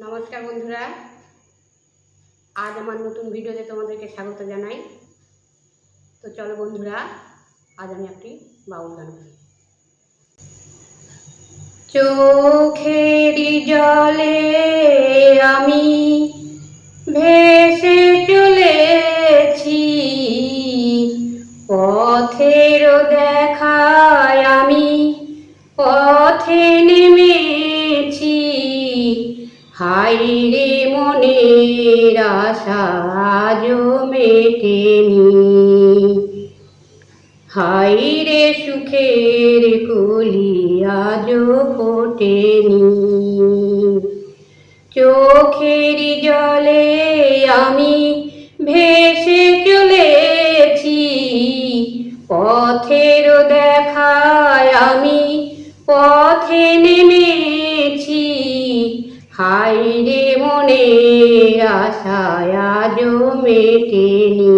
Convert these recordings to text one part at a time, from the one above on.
নমস্কার বন্ধুরা, আজ আমার নতুন ভিডিওতে তোমাদেরকে স্বাগত জানাই। তো চলো বন্ধুরা, আজ আমি একটি বাউল গান গাই। চোখেরই জলে আমি ভেসে চলেছি, পথের দেখায় আমি পথে নেমেছি। হায়রে মনের আশা আজও মেটেনি, হায়রে সুখের কলি আজও ফোটেনি। চোখেরই জলে আমি ভেসে চলেছি, পথের দেখায় আমি পথে নেমেছি। হায়রে মনের আশায় আজও মেটেনি,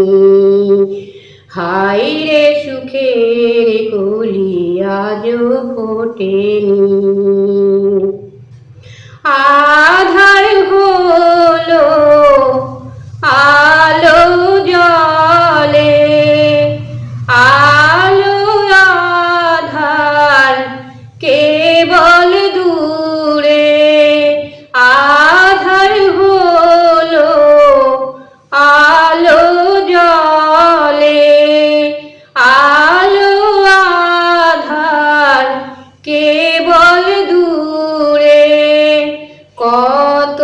হায়রে সুখের কলি আজও ফোটেনি। আধার হলো আলো জলে, আলো আধার কেবল দূরে। আধার হলো আলো জলে, আলো আধার কেবল দূরে। কত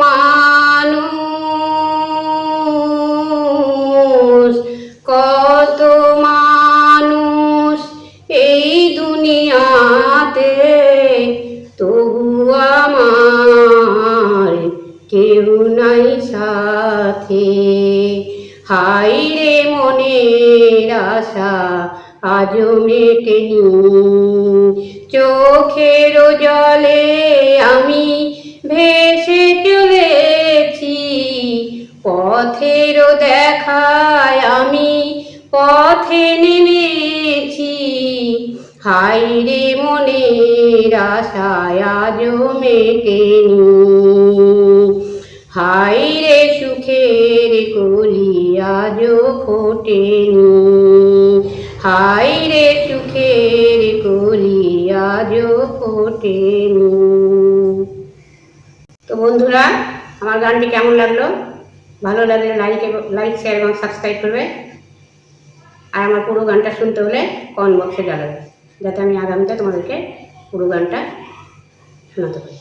মানুষ, কত মানুষ এই দুনিয়াতে, তবু আমার কেউ নাই সাথে। হায়রে মনের আশা আজও মেটেনি, চোখের জলে আমি ভেসে চলেছি, পথের দেখায় আমি পথে নেমেছি। হায়রে মনের আশায় আজও মেটেনি, হায়রে সুখের কলি আজও ফোটেনি, হায়রে সুখের কলি আজও ফোটেনি। তো বন্ধুরা, আমার গানটি কেমন লাগলো? ভালো লাগলে লাইক শেয়ার এবং সাবস্ক্রাইব করবে। আর আমার পুরো গানটা শুনতে হলে কমেন্ট বক্সে জানাবে, যাতে আমি আগামীতে তোমাদেরকে পুরো গানটা শোনাতে পারি।